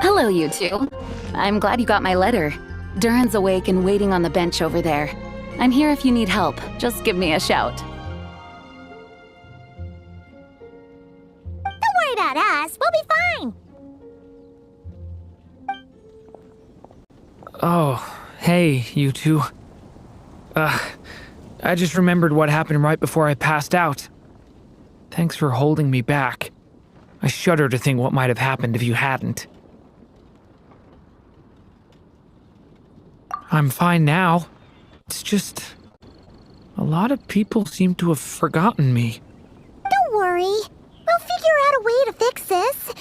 Hello, you two. I'm glad you got my letter. Durin's awake and waiting on the bench over there. I'm here if you need help. Just give me a shout. Don't worry about us. We'll be fine. Oh, hey, you two. I just remembered what happened right before I passed out. Thanks for holding me back. I shudder to think what might have happened if you hadn't. I'm fine now. It's just... a lot of people seem to have forgotten me. Don't worry. We'll figure out a way to fix this.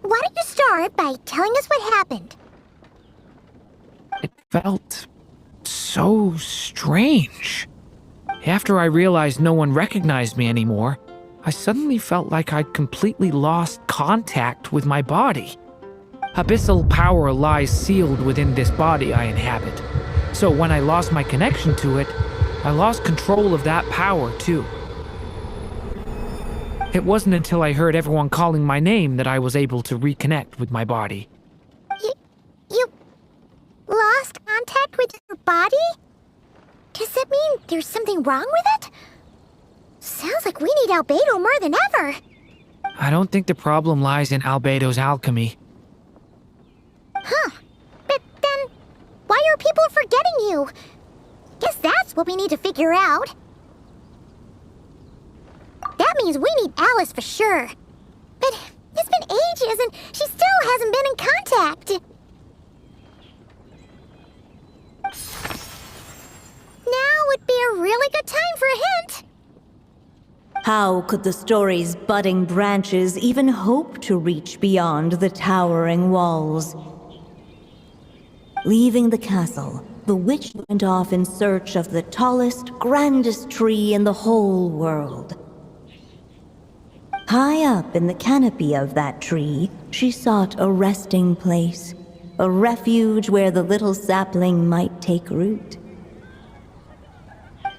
Why don't you start by telling us what happened? It felt so strange. After I realized no one recognized me anymore, I suddenly felt like I'd completely lost contact with my body. Abyssal power lies sealed within this body I inhabit. So when I lost my connection to it, I lost control of that power too. It wasn't until I heard everyone calling my name that I was able to reconnect with my body. You lost contact with your body? Does that mean there's something wrong with it? Sounds like we need Albedo more than ever. I don't think the problem lies in Albedo's alchemy. Huh. But then, why are people forgetting you? Guess that's what we need to figure out. That means we need Alice for sure. But it's been ages and she still hasn't been in contact. Now would be a really good time for a hint. How could the story's budding branches even hope to reach beyond the towering walls? Leaving the castle, the witch went off in search of the tallest, grandest tree in the whole world. High up in the canopy of that tree, she sought a resting place, a refuge where the little sapling might take root.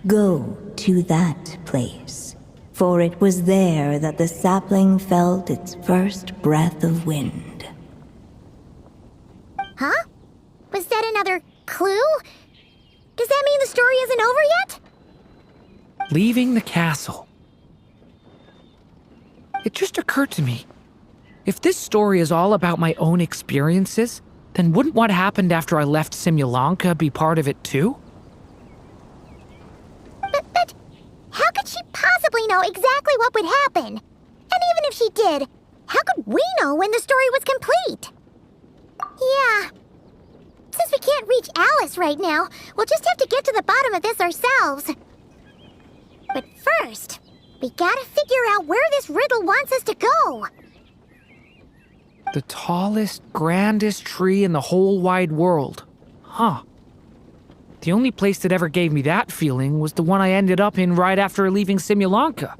Go to that place, for it was there that the sapling felt its first breath of wind. Huh? Was that another clue? Does that mean the story isn't over yet? Leaving the castle. It just occurred to me. If this story is all about my own experiences, then wouldn't what happened after I left Simulanka be part of it too? But how could she possibly know exactly what would happen? And even if she did, how could we know when the story was complete? Yeah. Since we can't reach Alice right now, we'll just have to get to the bottom of this ourselves. But first, we gotta figure out where this riddle wants us to go. The tallest, grandest tree in the whole wide world. Huh. The only place that ever gave me that feeling was the one I ended up in right after leaving Simulanka.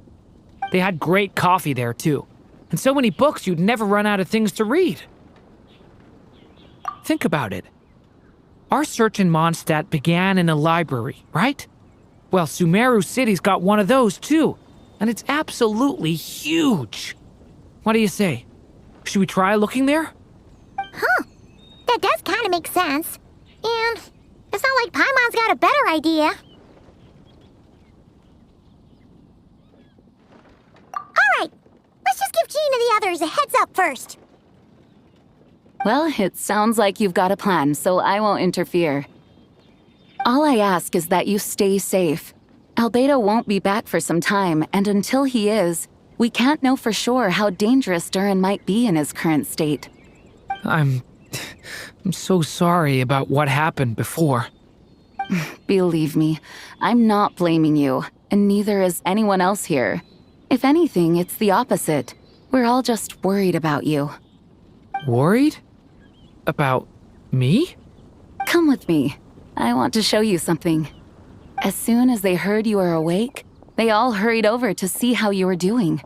They had great coffee there too, and so many books you'd never run out of things to read. Think about it. Our search in Mondstadt began in a library, right? Well, Sumeru City's got one of those too, and it's absolutely huge. What do you say? Should we try looking there? Huh. That does kind of make sense. And it's not like Paimon's got a better idea. Alright, let's just give Jean and the others a heads up first. Well, it sounds like you've got a plan, so I won't interfere. All I ask is that you stay safe. Albedo won't be back for some time, and until he is, we can't know for sure how dangerous Durin might be in his current state. I'm so sorry about what happened before. Believe me, I'm not blaming you, and neither is anyone else here. If anything, it's the opposite. We're all just worried about you. Worried? About me? Come with me. I want to show you something. As soon as they heard you were awake, they all hurried over to see how you were doing.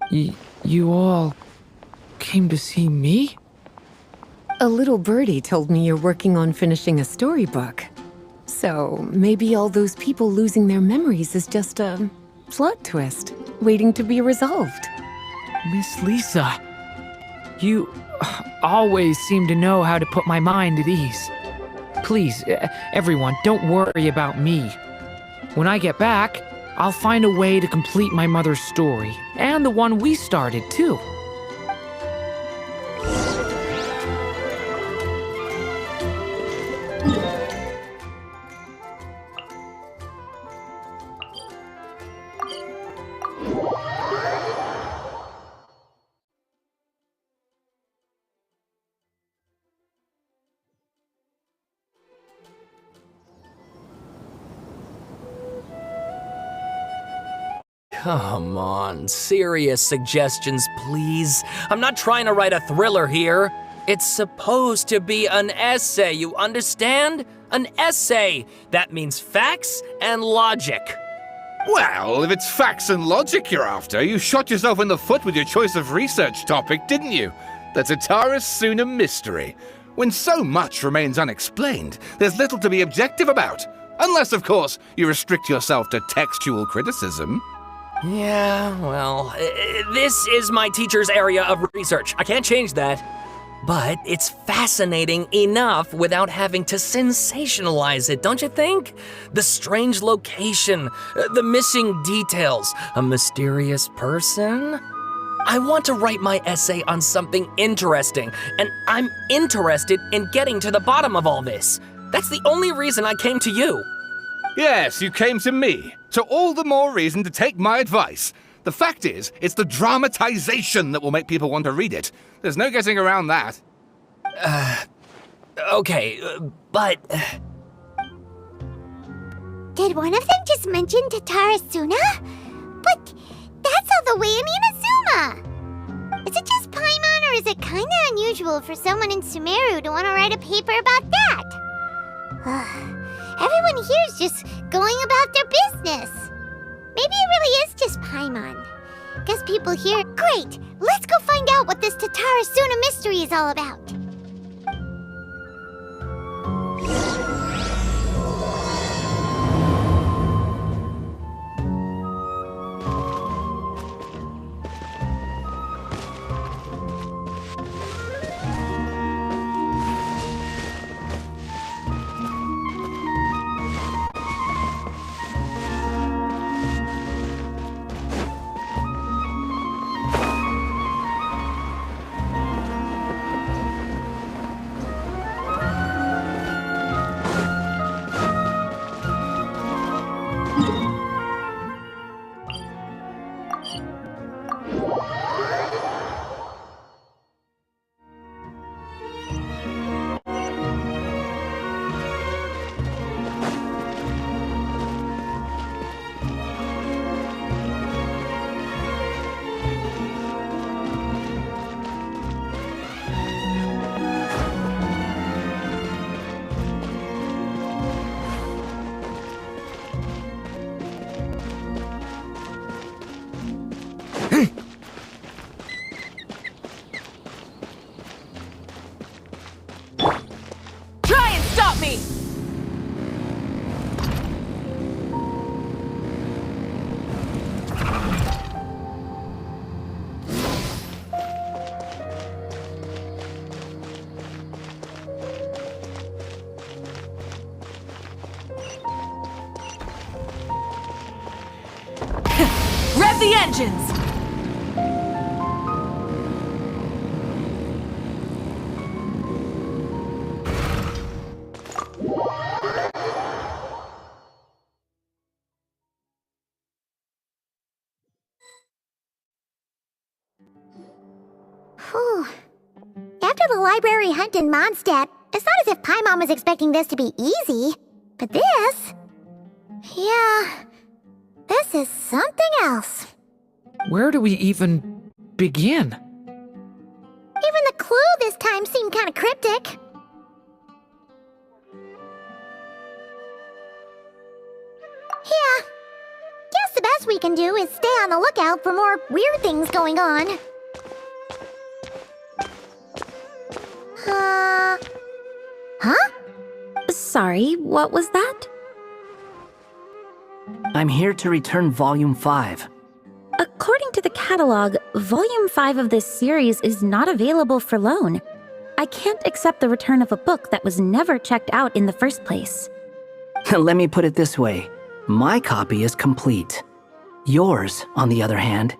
You all came to see me? A little birdie told me you're working on finishing a storybook. So maybe all those people losing their memories is just a plot twist, waiting to be resolved. Miss Lisa, you always seem to know how to put my mind at ease. Please, everyone, don't worry about me. When I get back, I'll find a way to complete my mother's story, and the one we started, too. Come on, serious suggestions, please. I'm not trying to write a thriller here. It's supposed to be an essay, you understand? An essay! That means facts and logic. Well, if it's facts and logic you're after, you shot yourself in the foot with your choice of research topic, didn't you? The Tataris Suna mystery. When so much remains unexplained, there's little to be objective about. Unless, of course, you restrict yourself to textual criticism. Yeah, well, this is my teacher's area of research. I can't change that. But it's fascinating enough without having to sensationalize it, don't you think? The strange location, the missing details, a mysterious person. I want to write my essay on something interesting, and I'm interested in getting to the bottom of all this. That's the only reason I came to you. Yes, you came to me, so all the more reason to take my advice. The fact is, it's the dramatization that will make people want to read it. There's no getting around that. Okay, but... Did one of them just mention Tatarasuna? But that's all the way in Inazuma! Is it just Paimon, or is it kinda unusual for someone in Sumeru to want to write a paper about that? Everyone here's just going about their business. Maybe it really is just Paimon. Guess people here... Great! Let's go find out what this Tatarasuna mystery is all about. Try and stop me! Rev the engines! to the library hunt in Mondstadt, it's not as if Paimon was expecting this to be easy. But this... yeah... this is something else. Where do we even begin? Even the clue this time seemed kind of cryptic. Yeah. Guess the best we can do is stay on the lookout for more weird things going on. Huh? Sorry, what was that? I'm here to return Volume 5. According to the catalog, Volume 5 of this series is not available for loan. I can't accept the return of a book that was never checked out in the first place. Let me put it this way. My copy is complete. Yours, on the other hand,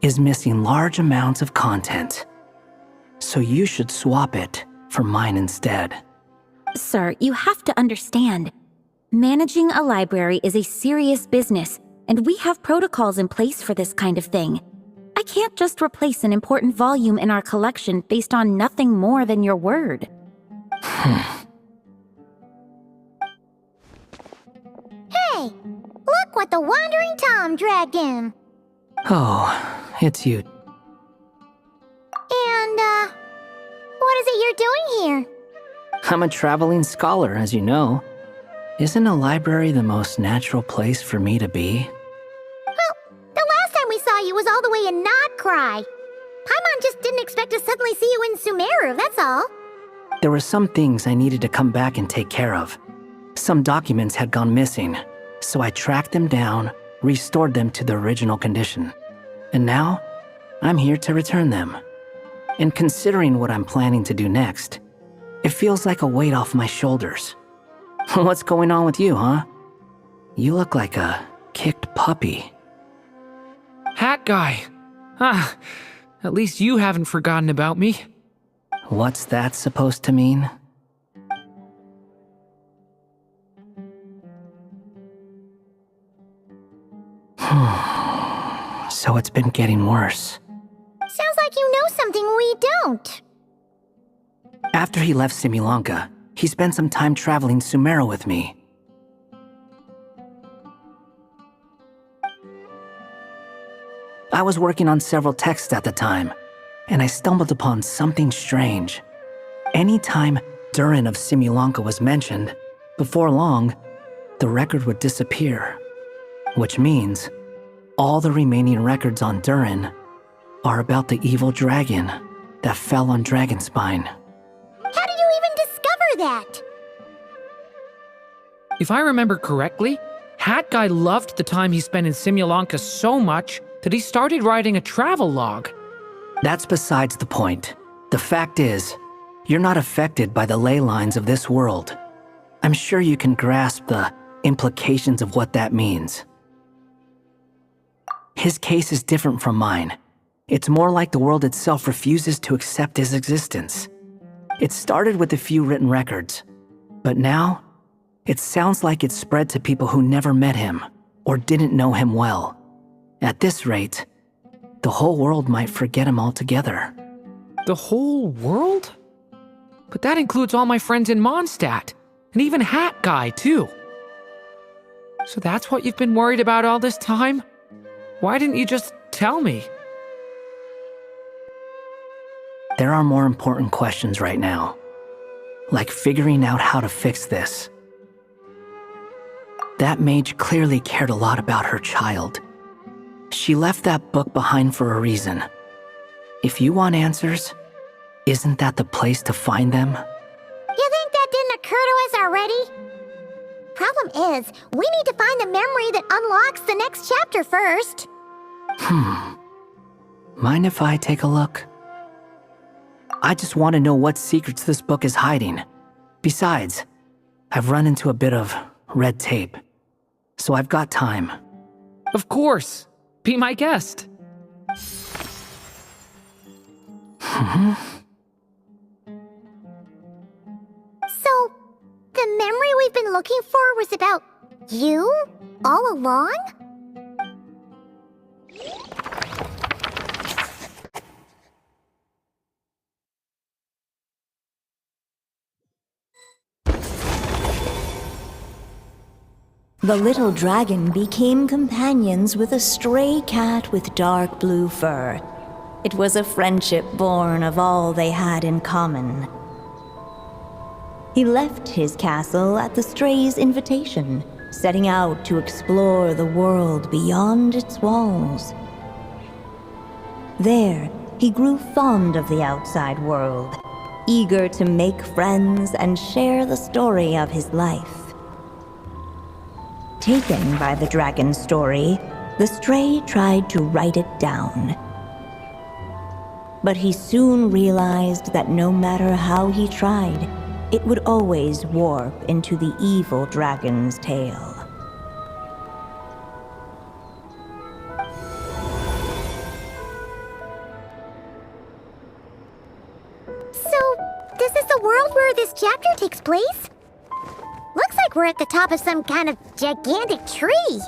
is missing large amounts of content. So you should swap it for mine instead. Sir, you have to understand. Managing a library is a serious business, and we have protocols in place for this kind of thing. I can't just replace an important volume in our collection based on nothing more than your word. Hey, look what the Wandering Tom dragged in. Oh, it's you. And, what is it you're doing here? I'm a traveling scholar, as you know. Isn't a library the most natural place for me to be? Well, the last time we saw you was all the way in Nodcry. Paimon just didn't expect to suddenly see you in Sumeru, that's all. There were some things I needed to come back and take care of. Some documents had gone missing, so I tracked them down, restored them to their original condition. And now, I'm here to return them. And considering what I'm planning to do next, it feels like a weight off my shoulders. What's going on with you, huh? You look like a kicked puppy. Hat guy. At least you haven't forgotten about me. What's that supposed to mean? So it's been getting worse. Sounds like you know something we don't. After he left Simulanka, he spent some time traveling Sumeru with me. I was working on several texts at the time, and I stumbled upon something strange. Anytime Durin of Simulanka was mentioned, before long, the record would disappear. Which means, all the remaining records on Durin are about the evil dragon that fell on Dragonspine. How did you even discover that? If I remember correctly, Hat Guy loved the time he spent in Simulanka so much that he started writing a travel log. That's besides the point. The fact is, you're not affected by the ley lines of this world. I'm sure you can grasp the implications of what that means. His case is different from mine. It's more like the world itself refuses to accept his existence. It started with a few written records, but now, it sounds like it's spread to people who never met him or didn't know him well. At this rate, the whole world might forget him altogether. The whole world? But that includes all my friends in Mondstadt, and even Hat Guy, too. So that's what you've been worried about all this time? Why didn't you just tell me? There are more important questions right now, like figuring out how to fix this. That mage clearly cared a lot about her child. She left that book behind for a reason. If you want answers, isn't that the place to find them? You think that didn't occur to us already? Problem is, we need to find the memory that unlocks the next chapter first. Mind if I take a look? I just want to know what secrets this book is hiding. Besides, I've run into a bit of red tape, so I've got time. Of course. Be my guest. So, the memory we've been looking for was about you all along? The little dragon became companions with a stray cat with dark blue fur. It was a friendship born of all they had in common. He left his castle at the stray's invitation, setting out to explore the world beyond its walls. There, he grew fond of the outside world, eager to make friends and share the story of his life. Taken by the dragon's story, the stray tried to write it down. But he soon realized that no matter how he tried, it would always warp into the evil dragon's tale. So, this is the world where this chapter takes place? Looks like we're at the top of some kind of gigantic tree.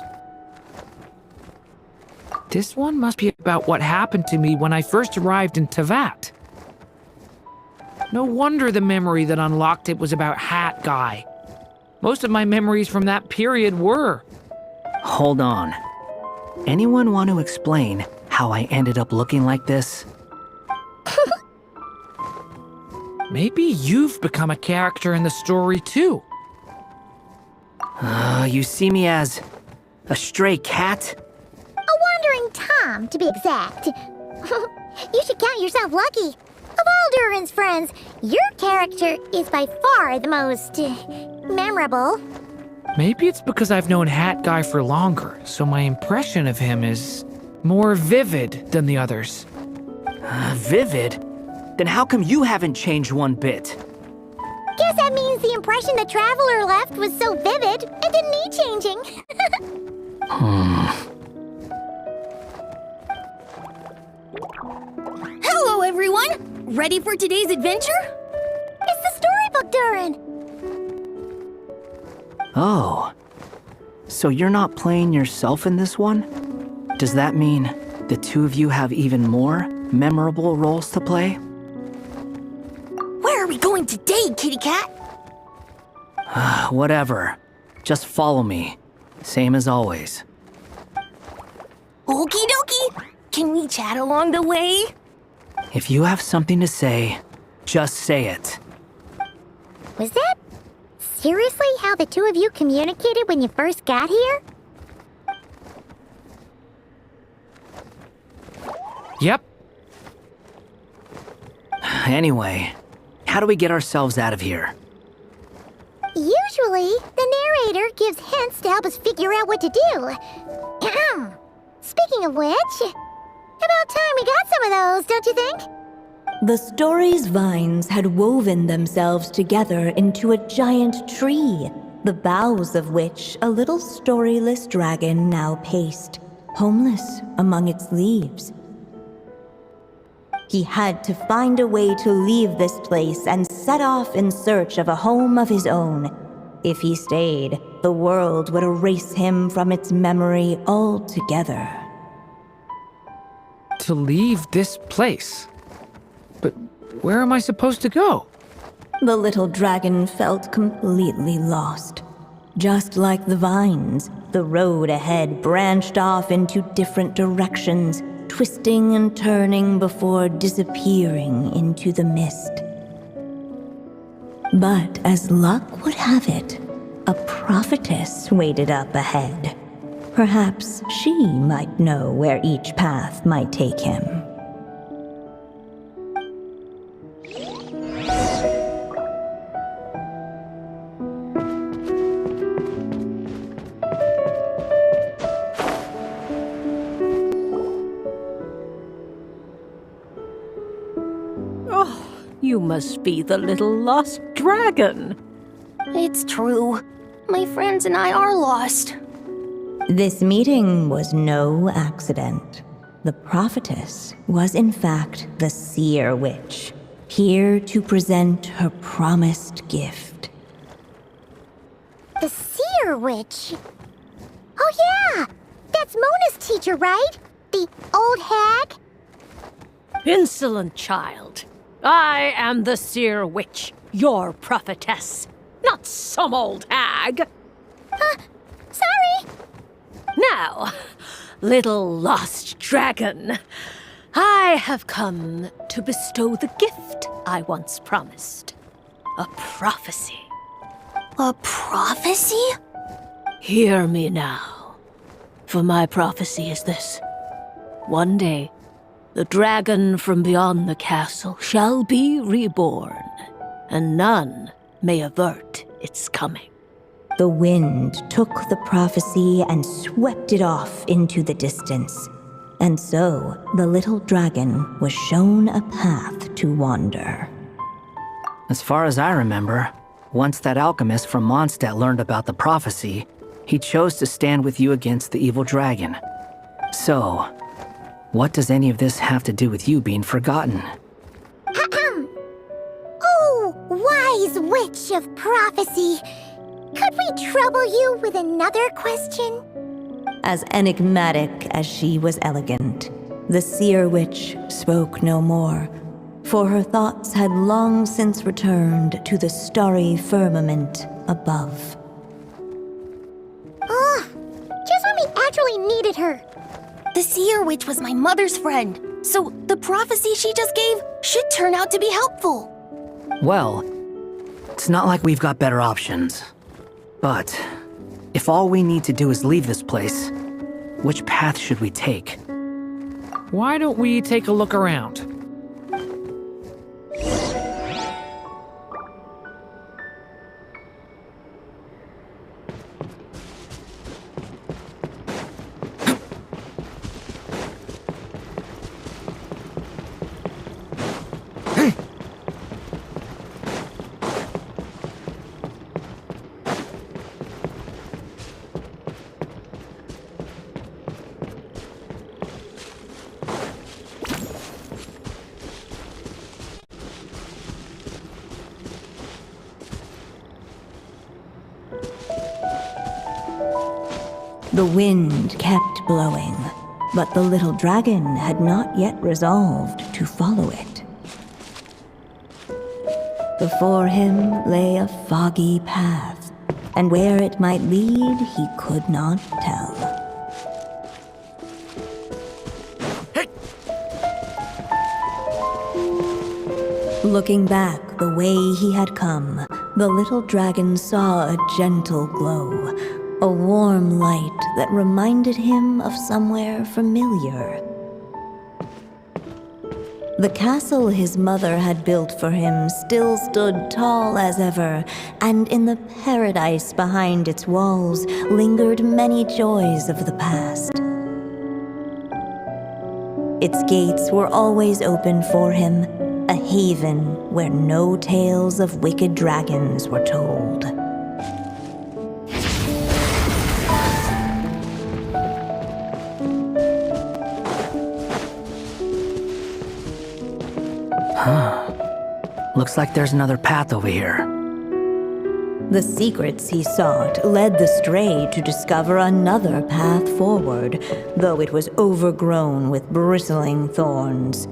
This one must be about what happened to me when I first arrived in Tevat. No wonder the memory that unlocked it was about Hat Guy. Most of my memories from that period were. Hold on. Anyone want to explain how I ended up looking like this? Maybe you've become a character in the story too. You see me as a stray cat? A wandering Tom, to be exact. You should count yourself lucky. Of all Durin's friends, your character is by far the most memorable. Maybe it's because I've known Hat Guy for longer, so my impression of him is more vivid than the others. Vivid? Then how come you haven't changed one bit? Guess that means the impression the traveler left was so vivid, it didn't need changing. Hello, everyone! Ready for today's adventure? It's the storybook, Durin. Oh. So you're not playing yourself in this one? Does that mean the two of you have even more memorable roles to play? Where are we going today, kitty cat? Whatever. Just follow me. Same as always. Okie dokie! Can we chat along the way? If you have something to say, just say it. Was that seriously how the two of you communicated when you first got here? Yep. Anyway, how do we get ourselves out of here? Usually, the narrator gives hints to help us figure out what to do. Speaking of which, about time we got some of those, don't you think? The story's vines had woven themselves together into a giant tree, the boughs of which a little storyless dragon now paced, homeless among its leaves. He had to find a way to leave this place and set off in search of a home of his own. If he stayed, the world would erase him from its memory altogether. To leave this place? But where am I supposed to go? The little dragon felt completely lost. Just like the vines, the road ahead branched off into different directions, twisting and turning before disappearing into the mist. But as luck would have it, a prophetess waited up ahead. Perhaps she might know where each path might take him. You must be the little lost dragon. It's true. My friends and I are lost. This meeting was no accident. The prophetess was in fact the seer witch, here to present her promised gift. The seer witch? Oh yeah! That's Mona's teacher, right? The old hag? Insolent child. I am the seer witch, your prophetess, not some old hag. Sorry! Now, little lost dragon, I have come to bestow the gift I once promised. A prophecy. A prophecy? Hear me now, for my prophecy is this. One day, the dragon from beyond the castle shall be reborn, and none may avert its coming. The wind took the prophecy and swept it off into the distance. And so, the little dragon was shown a path to wander. As far as I remember, once that alchemist from Mondstadt learned about the prophecy, he chose to stand with you against the evil dragon. So, what does any of this have to do with you being forgotten? Oh, wise witch of prophecy! Could we trouble you with another question? As enigmatic as she was elegant, the seer witch spoke no more, for her thoughts had long since returned to the starry firmament above. Just when we actually needed her. The seer witch was my mother's friend, so the prophecy she just gave should turn out to be helpful. Well, it's not like we've got better options. But, if all we need to do is leave this place, which path should we take? Why don't we take a look around? The wind kept blowing, but the little dragon had not yet resolved to follow it. Before him lay a foggy path, and where it might lead he could not tell. Looking back the way he had come, the little dragon saw a gentle glow, a warm light that reminded him of somewhere familiar. The castle his mother had built for him still stood tall as ever, and in the paradise behind its walls lingered many joys of the past. Its gates were always open for him, a haven where no tales of wicked dragons were told. Looks like there's another path over here. The secrets he sought led the stray to discover another path forward, though it was overgrown with bristling thorns.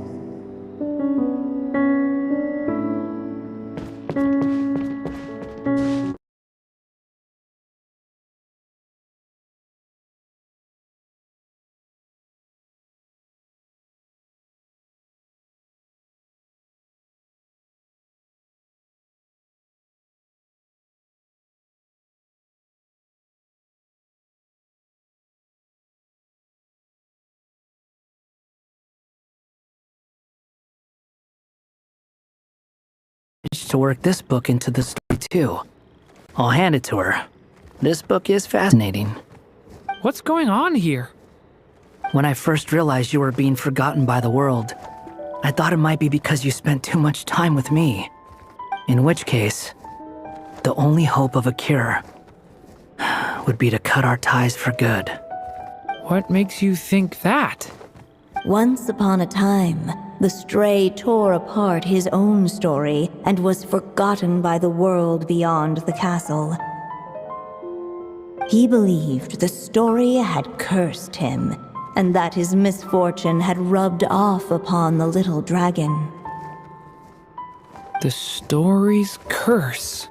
To work this book into the story too. I'll hand it to her. This book is fascinating. What's going on here? When I first realized you were being forgotten by the world, I thought it might be because you spent too much time with me. In which case, the only hope of a cure would be to cut our ties for good. What makes you think that? Once upon a time, the stray tore apart his own story and was forgotten by the world beyond the castle. He believed the story had cursed him, and that his misfortune had rubbed off upon the little dragon. The story's curse.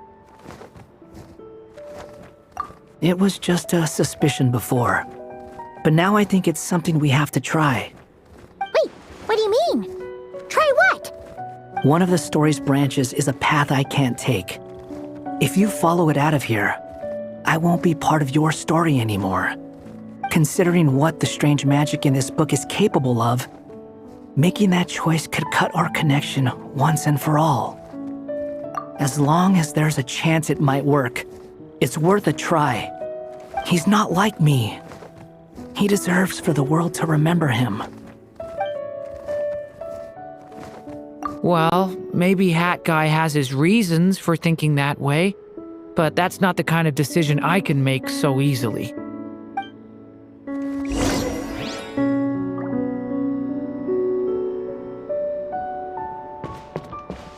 It was just a suspicion before. But now I think it's something we have to try. Wait, what do you mean? Try what? One of the story's branches is a path I can't take. If you follow it out of here, I won't be part of your story anymore. Considering what the strange magic in this book is capable of, making that choice could cut our connection once and for all. As long as there's a chance it might work, it's worth a try. He's not like me. He deserves for the world to remember him. Well, maybe Hat Guy has his reasons for thinking that way, but that's not the kind of decision I can make so easily.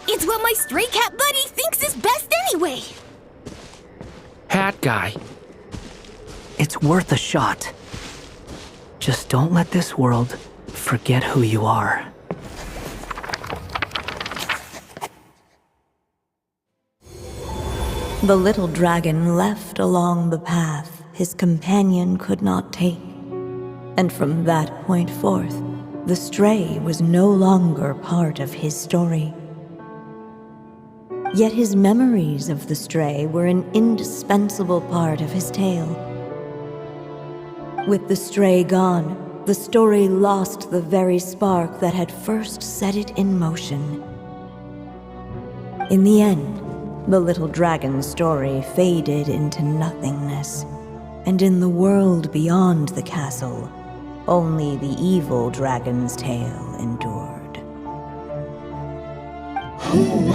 It's what my stray cat buddy thinks is best anyway. Hat Guy. It's worth a shot. Just don't let this world forget who you are. The little dragon left along the path his companion could not take. And from that point forth, the stray was no longer part of his story. Yet his memories of the stray were an indispensable part of his tale. With the stray gone, the story lost the very spark that had first set it in motion. In the end, the little dragon's story faded into nothingness, and in the world beyond the castle, only the evil dragon's tale endured. Who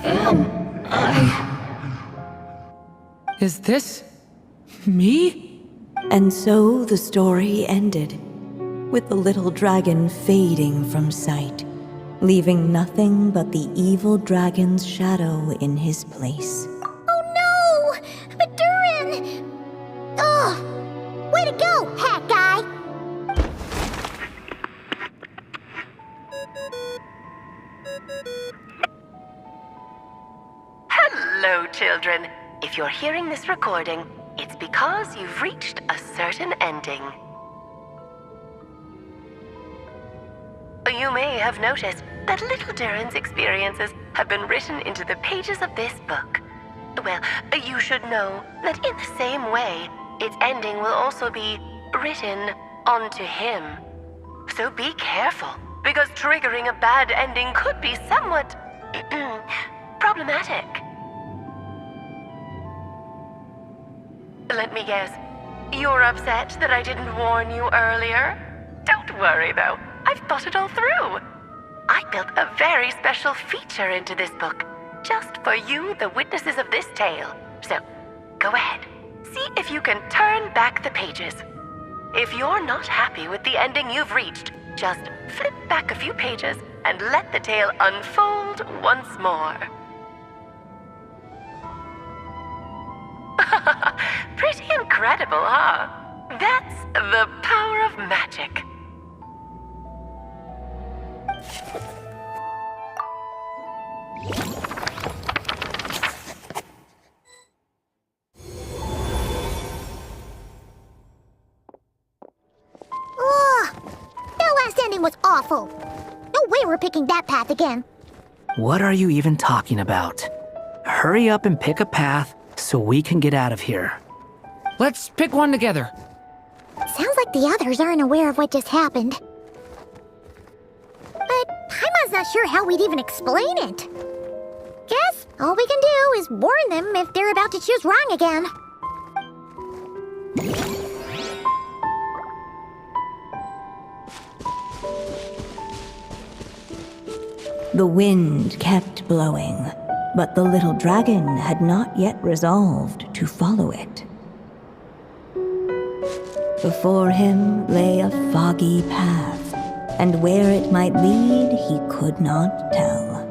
am I? Is this me? And so the story ended, with the little dragon fading from sight, leaving nothing but the evil dragon's shadow in his place. Oh no! But Durin! Ugh! Way to go, Hat Guy! Hello, children. If you're hearing this recording, it's because you've reached a certain ending. You may have noticed that little Durin's experiences have been written into the pages of this book. Well, you should know that in the same way, its ending will also be written onto him. So be careful, because triggering a bad ending could be somewhat problematic. Let me guess, you're upset that I didn't warn you earlier? Don't worry though, I've thought it all through. I built a very special feature into this book, just for you, the witnesses of this tale. So, go ahead, see if you can turn back the pages. If you're not happy with the ending you've reached, just flip back a few pages and let the tale unfold once more. Pretty incredible, huh? That's the power of magic. Ugh! That last ending was awful. No way we're picking that path again. What are you even talking about? Hurry up and pick a path so we can get out of here. Let's pick one together. Sounds like the others aren't aware of what just happened. But Paimon's not sure how we'd even explain it. Guess all we can do is warn them if they're about to choose wrong again. The wind kept blowing, but the little dragon had not yet resolved to follow it. Before him lay a foggy path, and where it might lead he could not tell.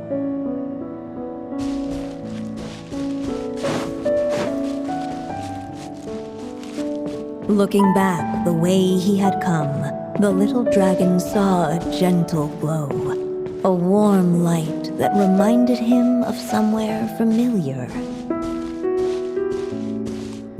Looking back the way he had come, the little dragon saw a gentle glow, a warm light that reminded him of somewhere familiar.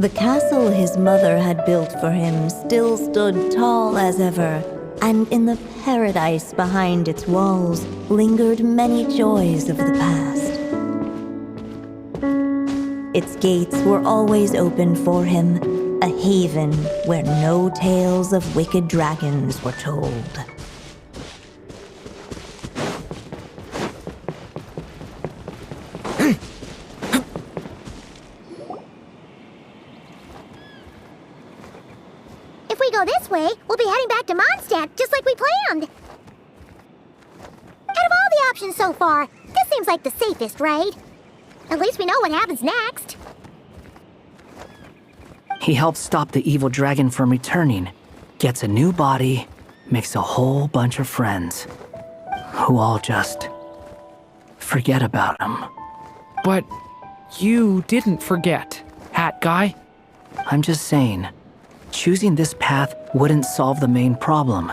The castle his mother had built for him still stood tall as ever, and in the paradise behind its walls lingered many joys of the past. Its gates were always open for him, a haven where no tales of wicked dragons were told. If we go this way, we'll be heading back to Mondstadt, just like we planned. Out of all the options so far, this seems like the safest, right? At least we know what happens next. He helps stop the evil dragon from returning, gets a new body, makes a whole bunch of friends, who all just forget about him. But you didn't forget, Hat Guy. I'm just saying, choosing this path wouldn't solve the main problem.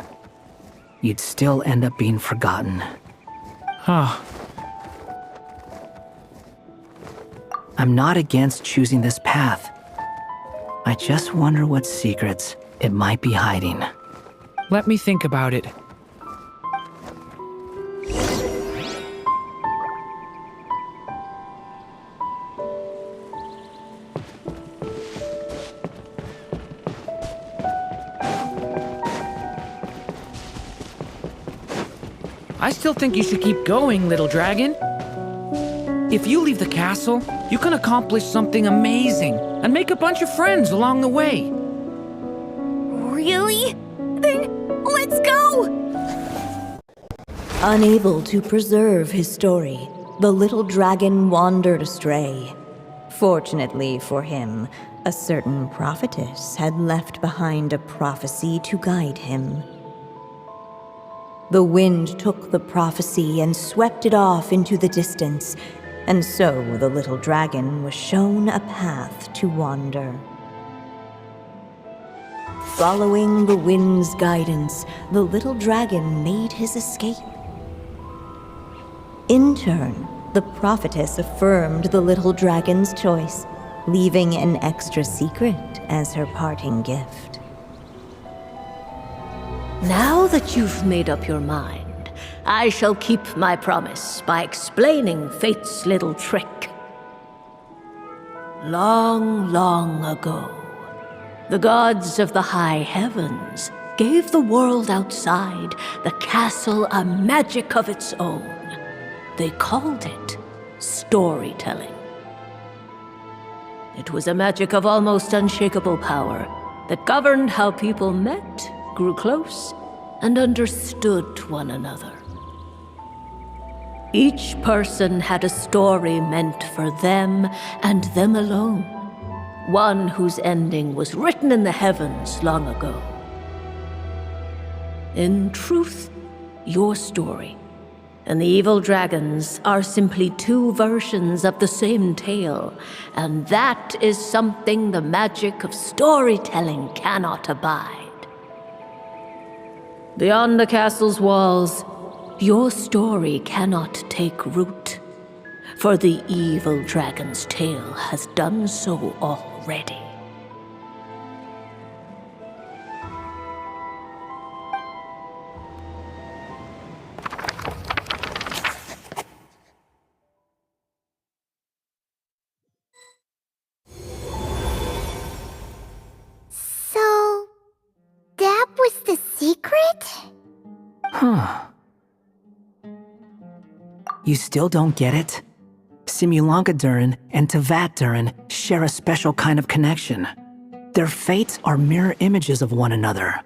You'd still end up being forgotten. Huh. I'm not against choosing this path. I just wonder what secrets it might be hiding. Let me think about it. I still think you should keep going, little dragon. If you leave the castle, you can accomplish something amazing and make a bunch of friends along the way. Really? Then let's go! Unable to preserve his story, the little dragon wandered astray. Fortunately for him, a certain prophetess had left behind a prophecy to guide him. The wind took the prophecy and swept it off into the distance, and so the little dragon was shown a path to wander. Following the wind's guidance, the little dragon made his escape. In turn, the prophetess affirmed the little dragon's choice, leaving an extra secret as her parting gift. Now that you've made up your mind, I shall keep my promise by explaining fate's little trick. Long, long ago, the gods of the high heavens gave the world outside the castle a magic of its own. They called it storytelling. It was a magic of almost unshakable power that governed how people met, grew close, and understood one another. Each person had a story meant for them and them alone, one whose ending was written in the heavens long ago. In truth, your story and the evil dragons are simply two versions of the same tale, and that is something the magic of storytelling cannot abide. Beyond the castle's walls, your story cannot take root, for the evil dragon's tale has done so already. So, that was the secret? Huh. You still don't get it? Simulanka Durin and Tevat Durin share a special kind of connection. Their fates are mirror images of one another.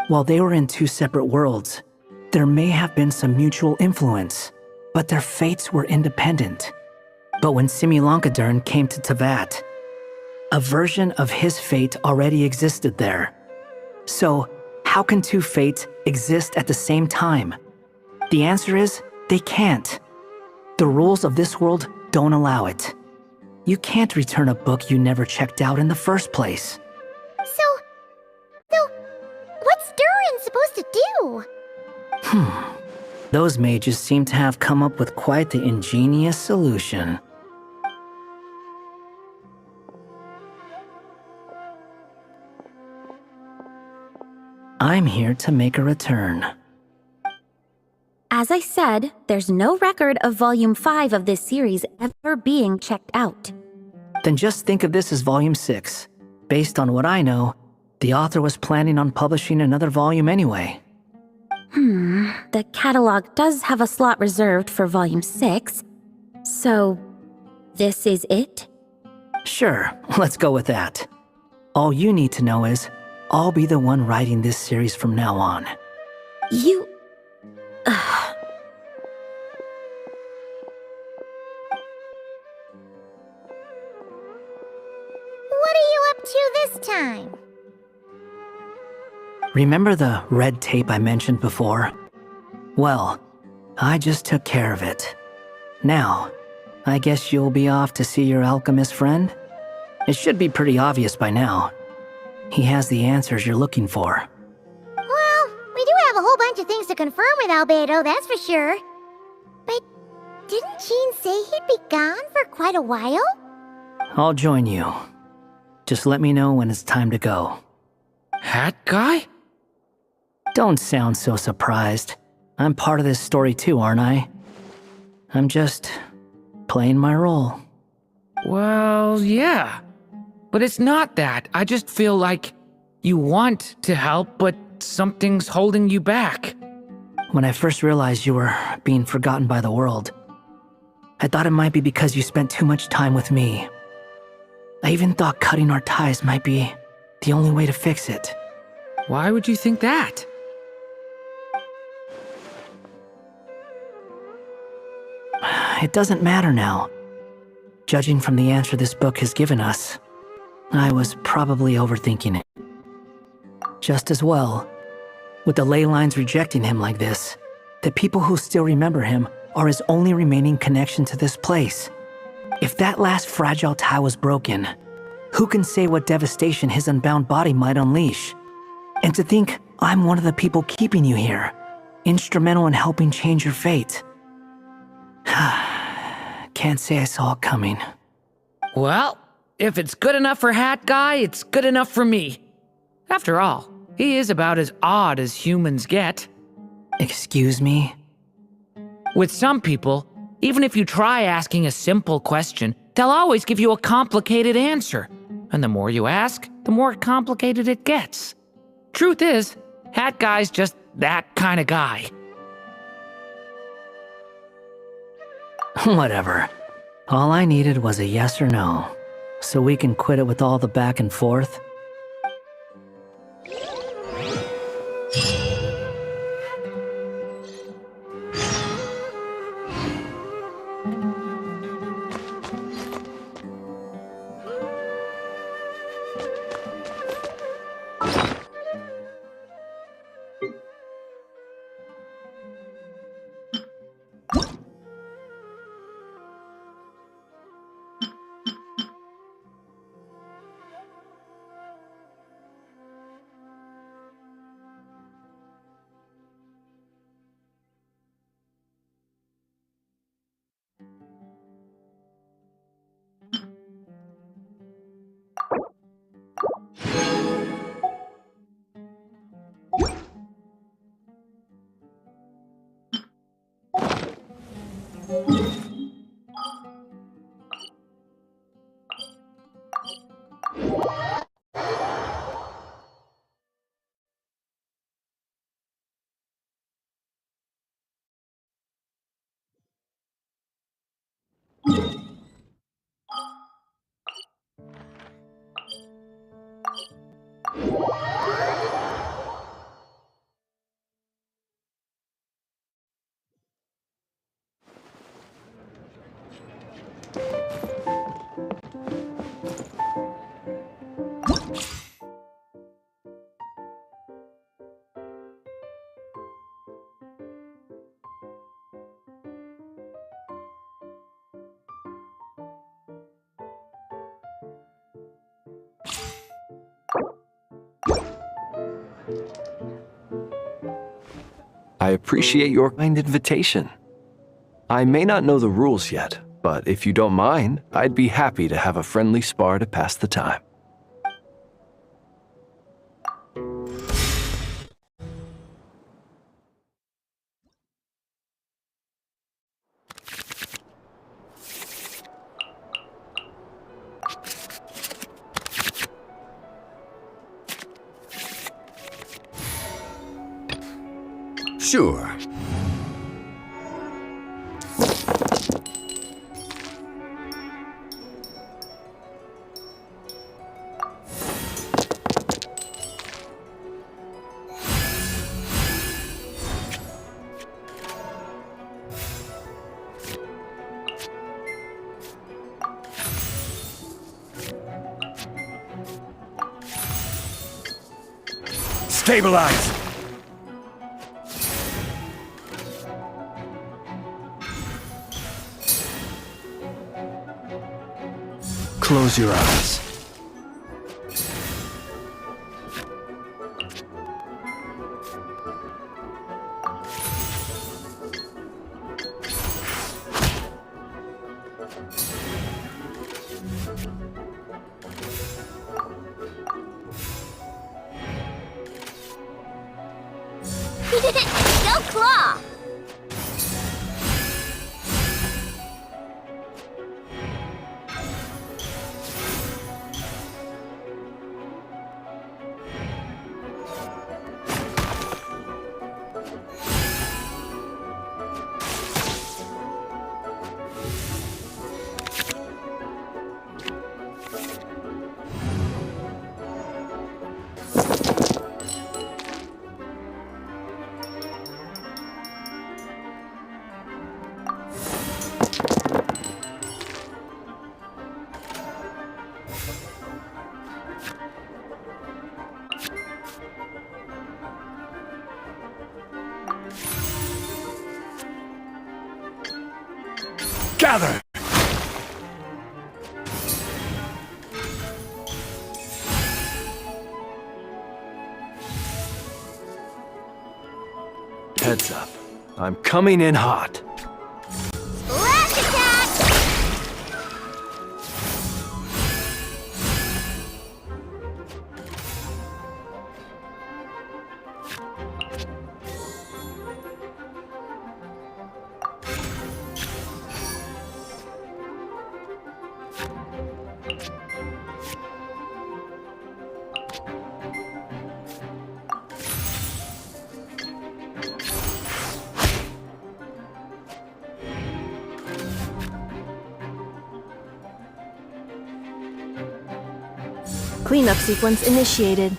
While they were in two separate worlds, there may have been some mutual influence, but their fates were independent. But when Simulanka Durin came to Tevat, a version of his fate already existed there. So, how can two fates exist at the same time? The answer is, they can't. The rules of this world don't allow it. You can't return a book you never checked out in the first place. So, what's Durin supposed to do? Those mages seem to have come up with quite the ingenious solution. I'm here to make a return. As I said, there's no record of Volume 5 of this series ever being checked out. Then just think of this as Volume 6. Based on what I know, the author was planning on publishing another volume anyway. The catalog does have a slot reserved for Volume 6. So, this is it? Sure, let's go with that. All you need to know is, I'll be the one writing this series from now on. You... What are you up to this time? Remember the red tape I mentioned before? Well, I just took care of it. Now, I guess you'll be off to see your alchemist friend? It should be pretty obvious by now. He has the answers you're looking for. Well, we do have a whole bunch of things to confirm with Albedo, that's for sure. But didn't Jean say he'd be gone for quite a while? I'll join you. Just let me know when it's time to go. Hat guy? Don't sound so surprised. I'm part of this story too, aren't I? I'm just playing my role. Well, yeah. But it's not that. I just feel like you want to help, but something's holding you back. When I first realized you were being forgotten by the world, I thought it might be because you spent too much time with me. I even thought cutting our ties might be the only way to fix it. Why would you think that? It doesn't matter now. Judging from the answer this book has given us, I was probably overthinking it. Just as well, with the ley lines rejecting him like this, the people who still remember him are his only remaining connection to this place. If that last fragile tie was broken, who can say what devastation his unbound body might unleash? And to think I'm one of the people keeping you here, instrumental in helping change your fate. Can't say I saw it coming. Well, if it's good enough for Hat Guy, it's good enough for me. After all, he is about as odd as humans get. Excuse me? With some people, even if you try asking a simple question, they'll always give you a complicated answer. And the more you ask, the more complicated it gets. Truth is, Hat Guy's just that kind of guy. Whatever. All I needed was a yes or no, so we can quit it with all the back and forth. I appreciate your kind invitation. I may not know the rules yet, but if you don't mind, I'd be happy to have a friendly spar to pass the time. Sure. Stabilize! Close your eyes. Go Claw! Gather! Heads up. I'm coming in hot. Blast attack! Cleanup sequence initiated.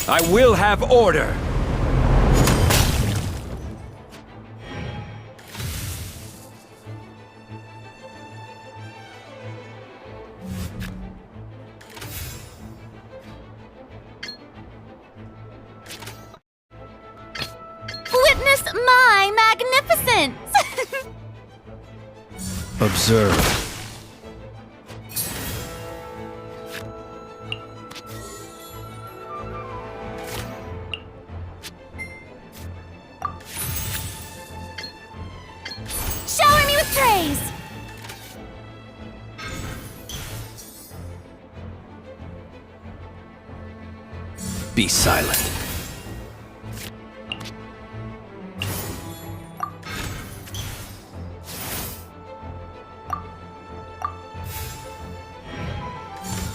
I will have order! Witness my magnificence! Observe. Shower me with praise! Be silent.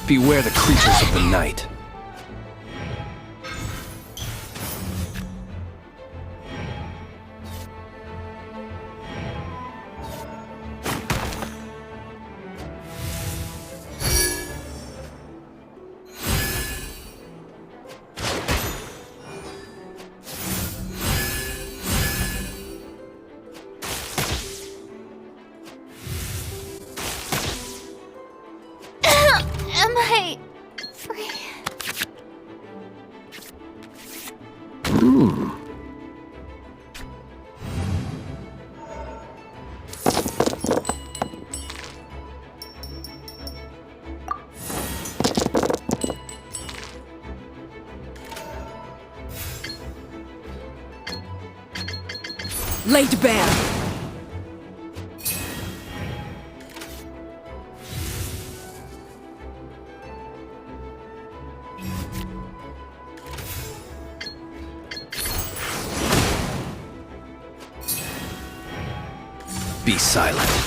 Beware the creatures of the night. Am I free? Laid bare. Be silent.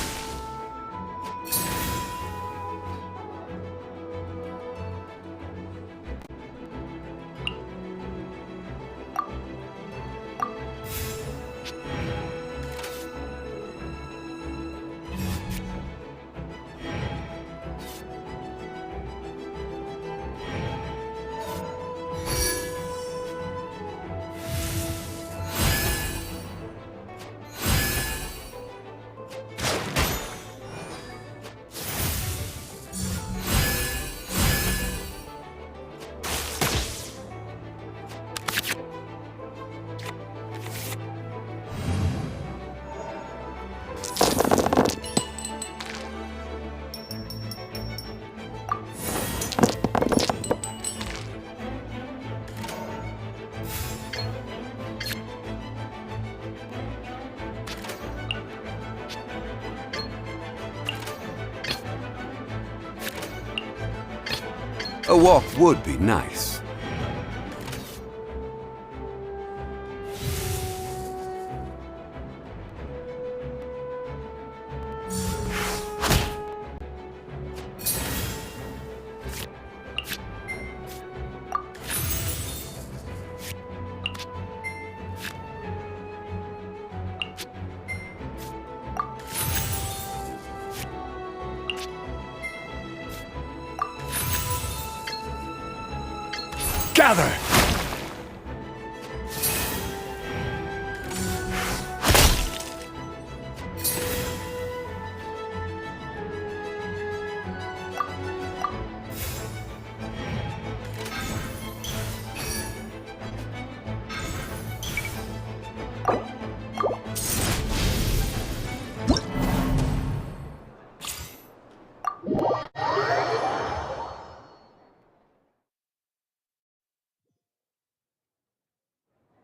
A walk would be nice. Gather!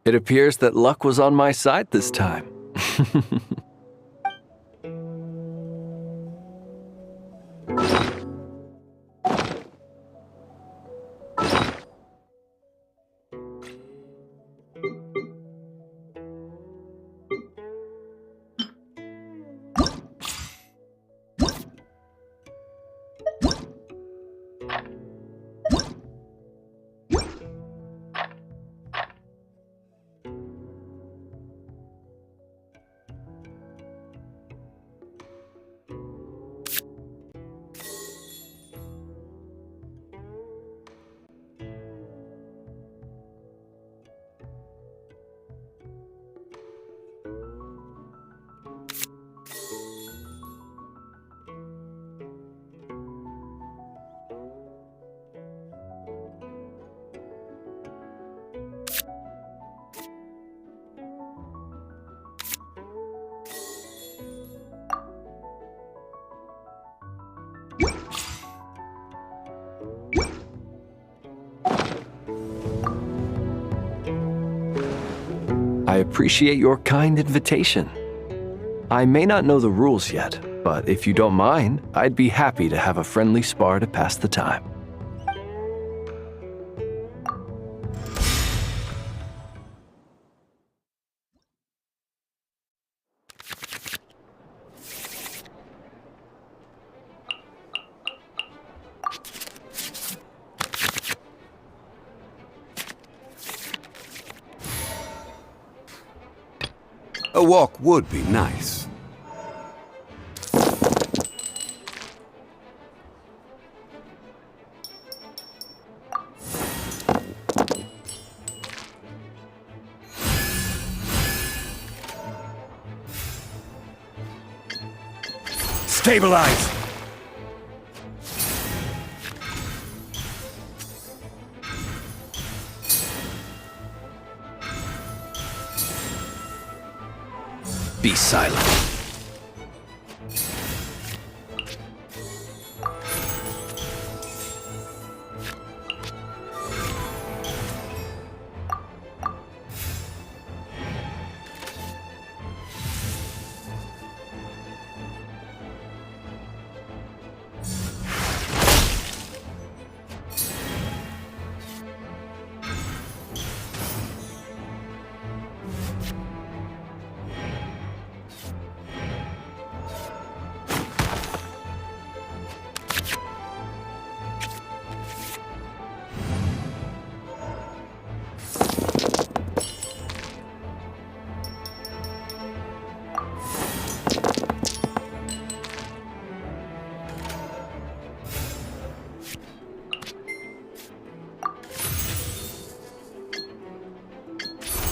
It appears that luck was on my side this time. I appreciate your kind invitation. I may not know the rules yet, but if you don't mind, I'd be happy to have a friendly spar to pass the time. A walk would be nice. Stabilize! Be silent.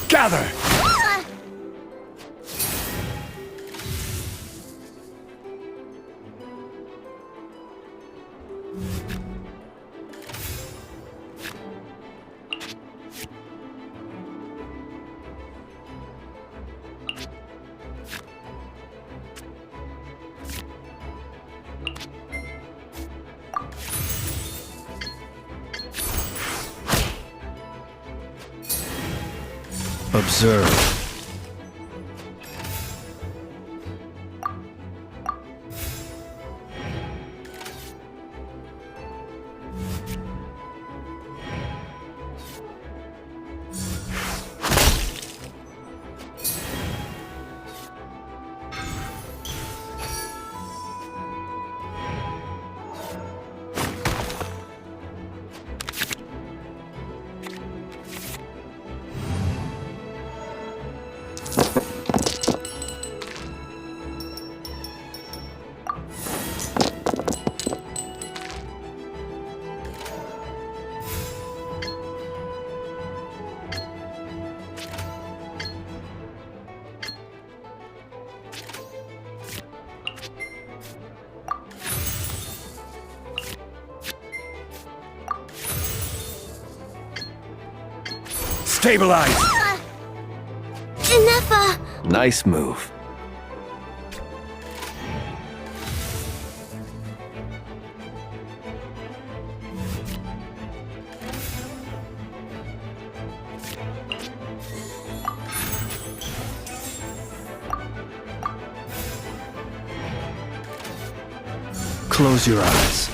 Gather! Observe. Stabilize! Enough, Nice move. Close your eyes.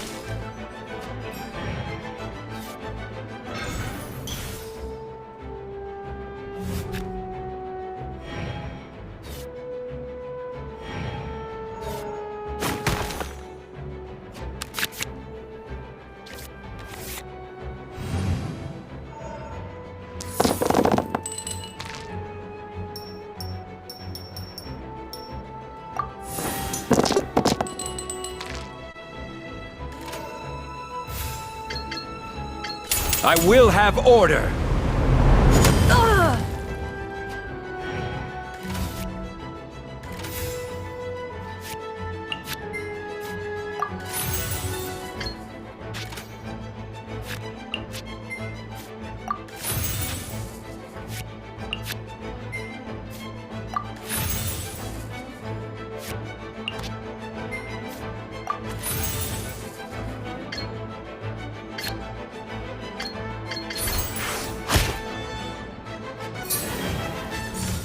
I will have order!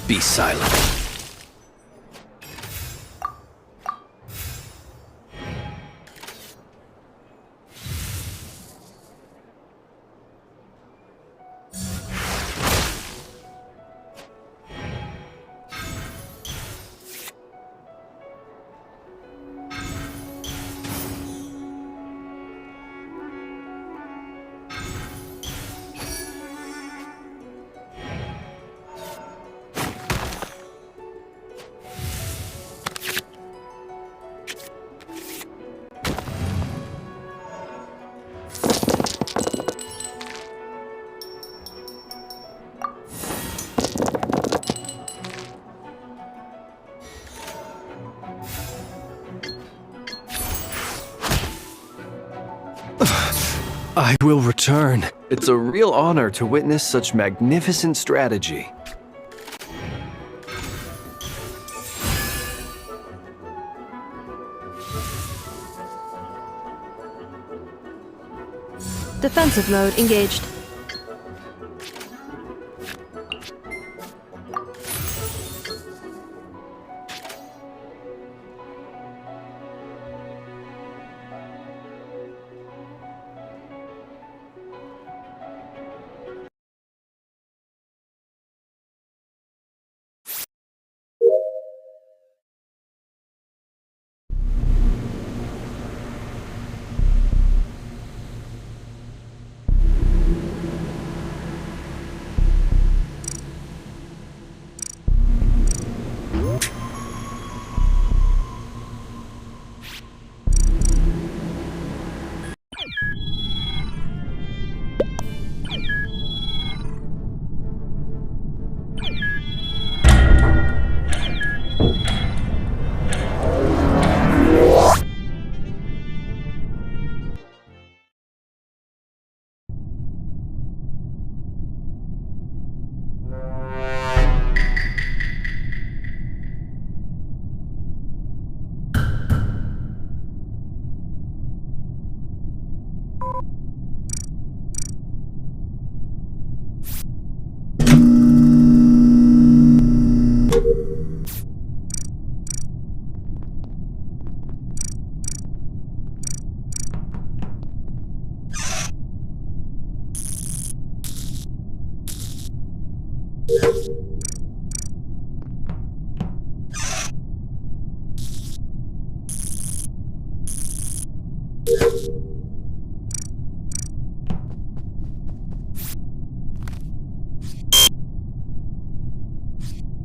Be silent. I will return. It's a real honor to witness such magnificent strategy. Defensive mode engaged.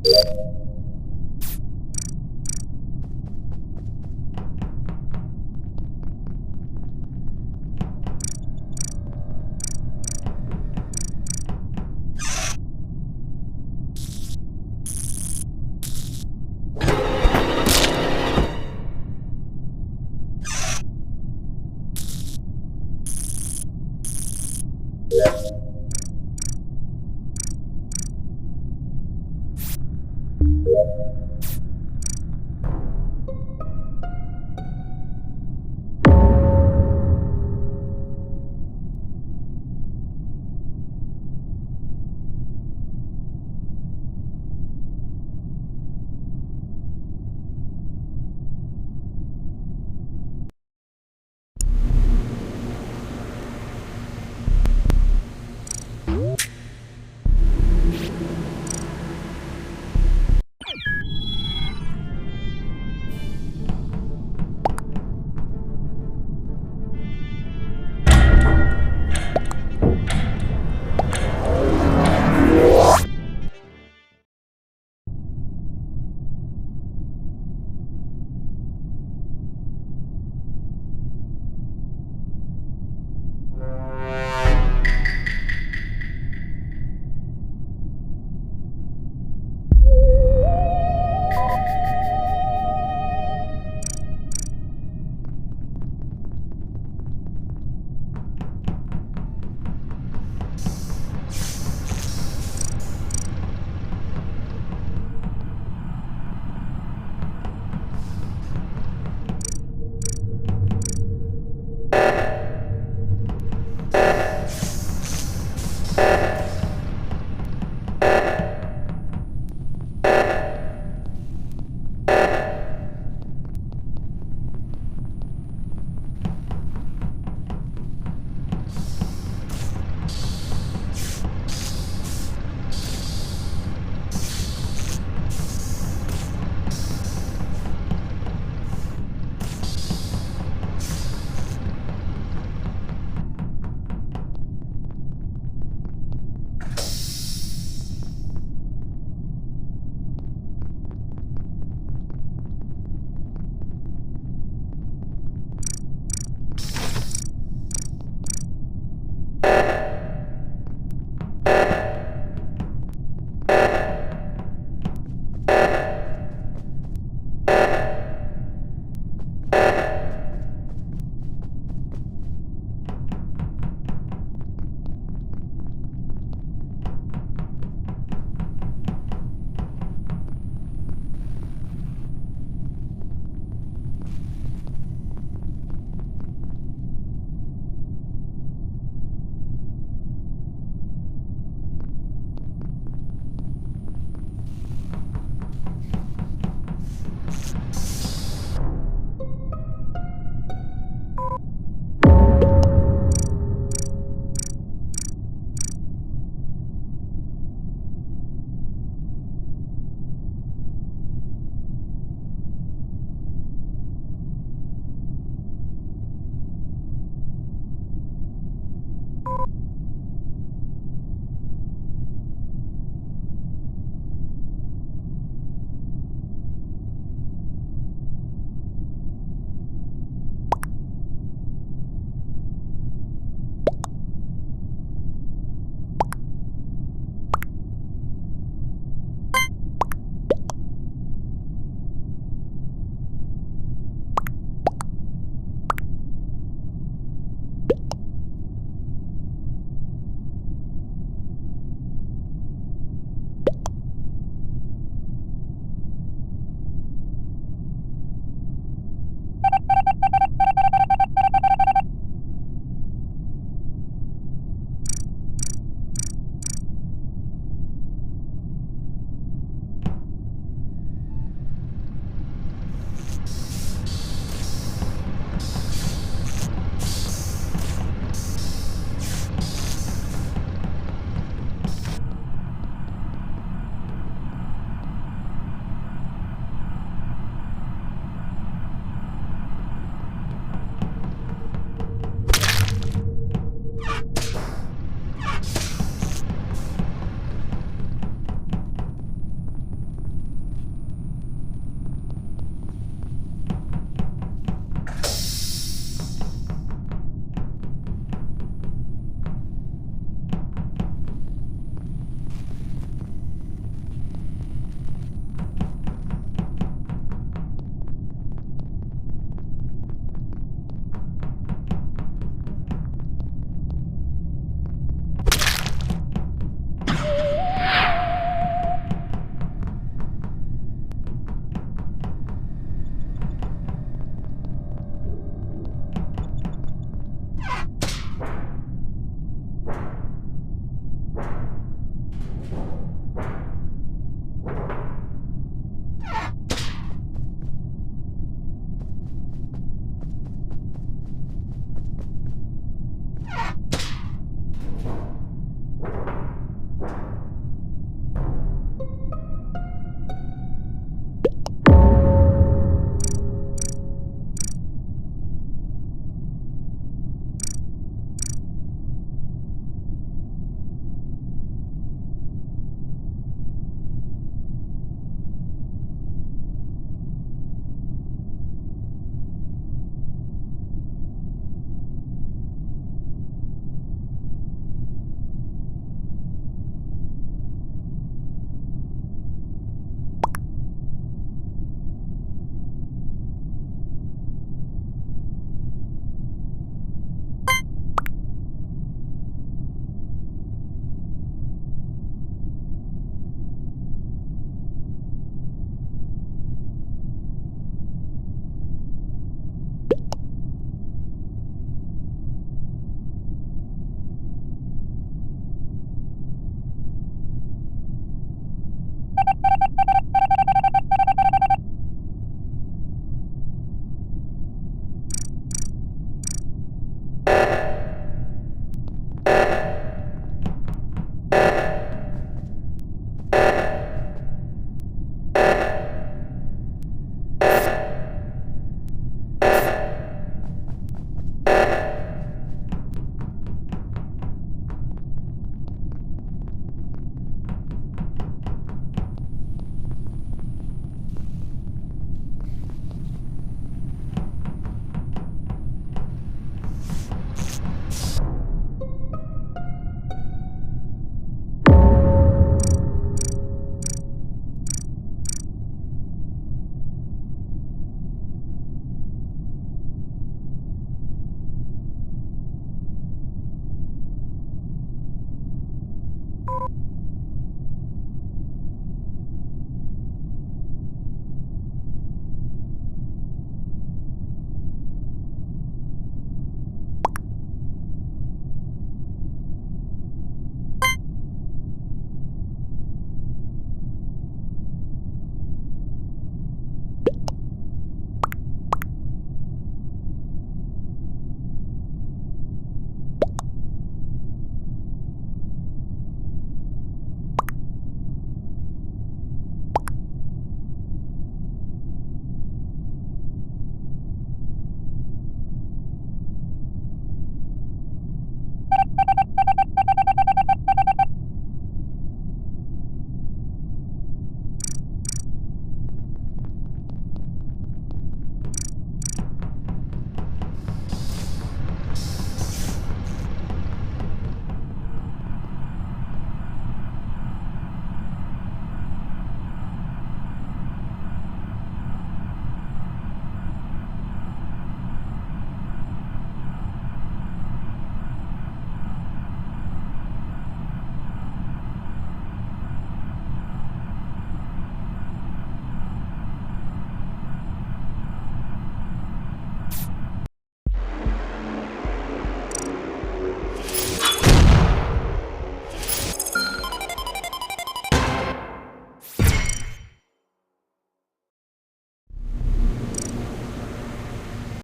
You